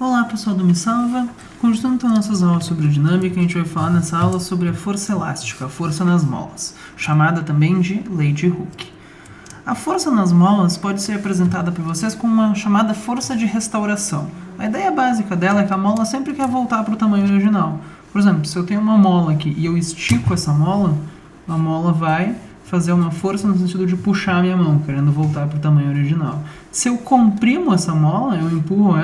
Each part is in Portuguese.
Olá pessoal do Me Salva, continuando com nossas aulas sobre dinâmica, a gente vai falar nessa aula sobre a força elástica, a força nas molas, chamada também de lei de Hooke. A força nas molas pode ser apresentada por vocês como uma chamada força de restauração. A ideia básica dela é que a mola sempre quer voltar para o tamanho original. Por exemplo, se eu tenho uma mola aqui e eu estico essa mola, a mola vai fazer uma força no sentido de puxar a minha mão, querendo voltar para o tamanho original. Se eu comprimo essa mola, eu empurro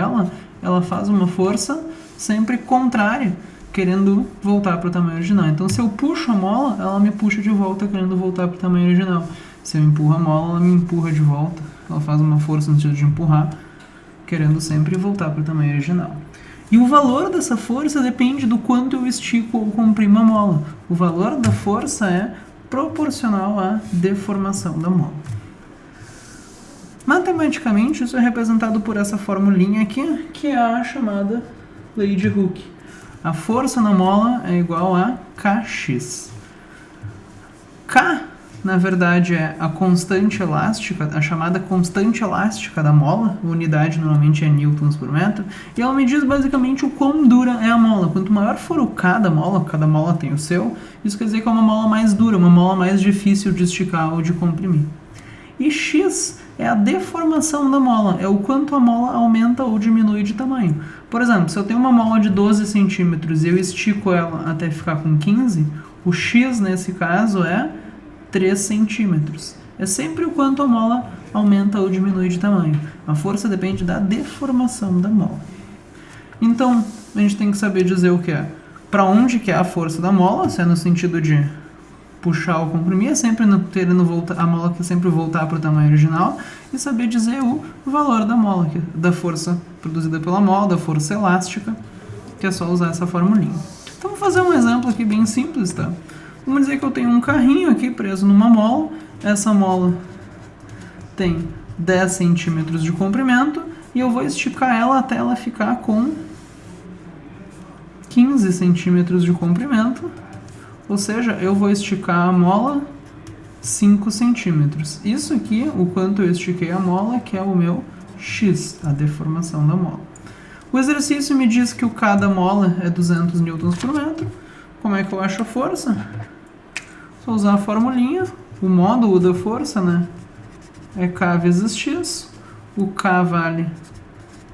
ela faz uma força sempre contrária, querendo voltar para o tamanho original. Então, se eu puxo a mola, ela me puxa de volta, querendo voltar para o tamanho original. Se eu empurro a mola, ela me empurra de volta. Ela faz uma força no sentido de empurrar, querendo sempre voltar para o tamanho original. E o valor dessa força depende do quanto eu estico ou comprimo a mola. O valor da força é proporcional à deformação da mola. Matematicamente, isso é representado por essa formulinha aqui, que é a chamada lei de Hooke. A força na mola é igual a Kx. K, na verdade, é a constante elástica, a chamada constante elástica da mola. A unidade normalmente é newtons por metro. E ela me diz basicamente o quão dura é a mola. Quanto maior for o K da mola, cada mola tem o seu, isso quer dizer que é uma mola mais dura, uma mola mais difícil de esticar ou de comprimir. E X é a deformação da mola, é o quanto a mola aumenta ou diminui de tamanho. Por exemplo, se eu tenho uma mola de 12 centímetros e eu estico ela até ficar com 15, o X nesse caso é 3 centímetros. É sempre o quanto a mola aumenta ou diminui de tamanho. A força depende da deformação da mola. Então, a gente tem que saber dizer o que é. Para onde que é a força da mola, se é no sentido de puxar ou comprimir, é sempre querendo voltar, a mola quer sempre voltar para o tamanho original, e saber dizer o valor da mola, da força produzida pela mola, da força elástica, que é só usar essa formulinha. Então, vou fazer um exemplo aqui bem simples, tá? Vamos dizer que eu tenho um carrinho aqui preso numa mola, essa mola tem 10 centímetros de comprimento, e eu vou esticar ela até ela ficar com 15 centímetros de comprimento. Ou seja, eu vou esticar a mola 5 centímetros. Isso aqui, o quanto eu estiquei a mola, que é o meu X, a deformação da mola. O exercício me diz que o K da mola é 200 newtons por metro. Como é que eu acho a força? Só usar a formulinha. O módulo da força, né, é K vezes X. O K vale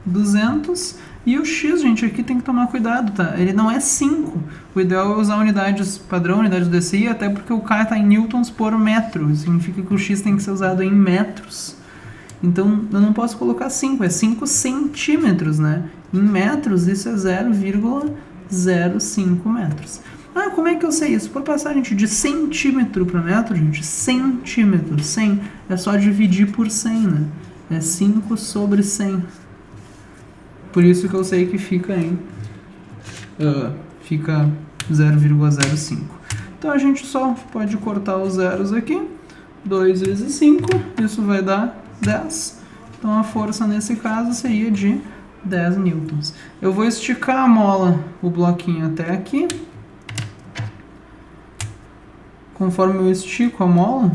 200. E o X, gente, aqui tem que tomar cuidado, tá? Ele não é 5. O ideal é usar unidades padrão, unidades do DCI, até porque o K está em newtons por metro. Significa que o X tem que ser usado em metros. Então, eu não posso colocar 5, é 5 centímetros, né? Em metros, isso é 0,05 metros. Ah, como é que eu sei isso? Por passar, gente, de centímetro para metro, gente, centímetro, 100, é só dividir por 100, né? É 5 sobre 100. Por isso que eu sei que fica em fica 0,05. Então a gente só pode cortar os zeros aqui. 2 vezes 5, isso vai dar 10. Então a força nesse caso seria de 10 newtons. Eu vou esticar a mola, o bloquinho até aqui. Conforme eu estico a mola,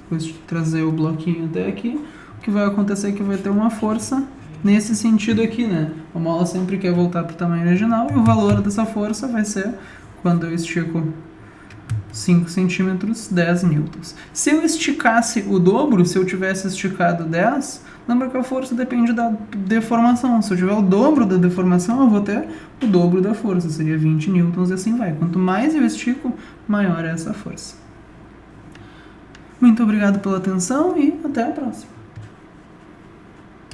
vou trazer o bloquinho até aqui, o que vai acontecer é que vai ter uma força nesse sentido aqui, né? A mola sempre quer voltar para o tamanho original e o valor dessa força vai ser, quando eu estico 5 centímetros, 10 newtons. Se eu esticasse o dobro, se eu tivesse esticado 10, lembra que a força depende da deformação. Se eu tiver o dobro da deformação, eu vou ter o dobro da força, seria 20 newtons e assim vai. Quanto mais eu estico, maior é essa força. Muito obrigado pela atenção e até a próxima.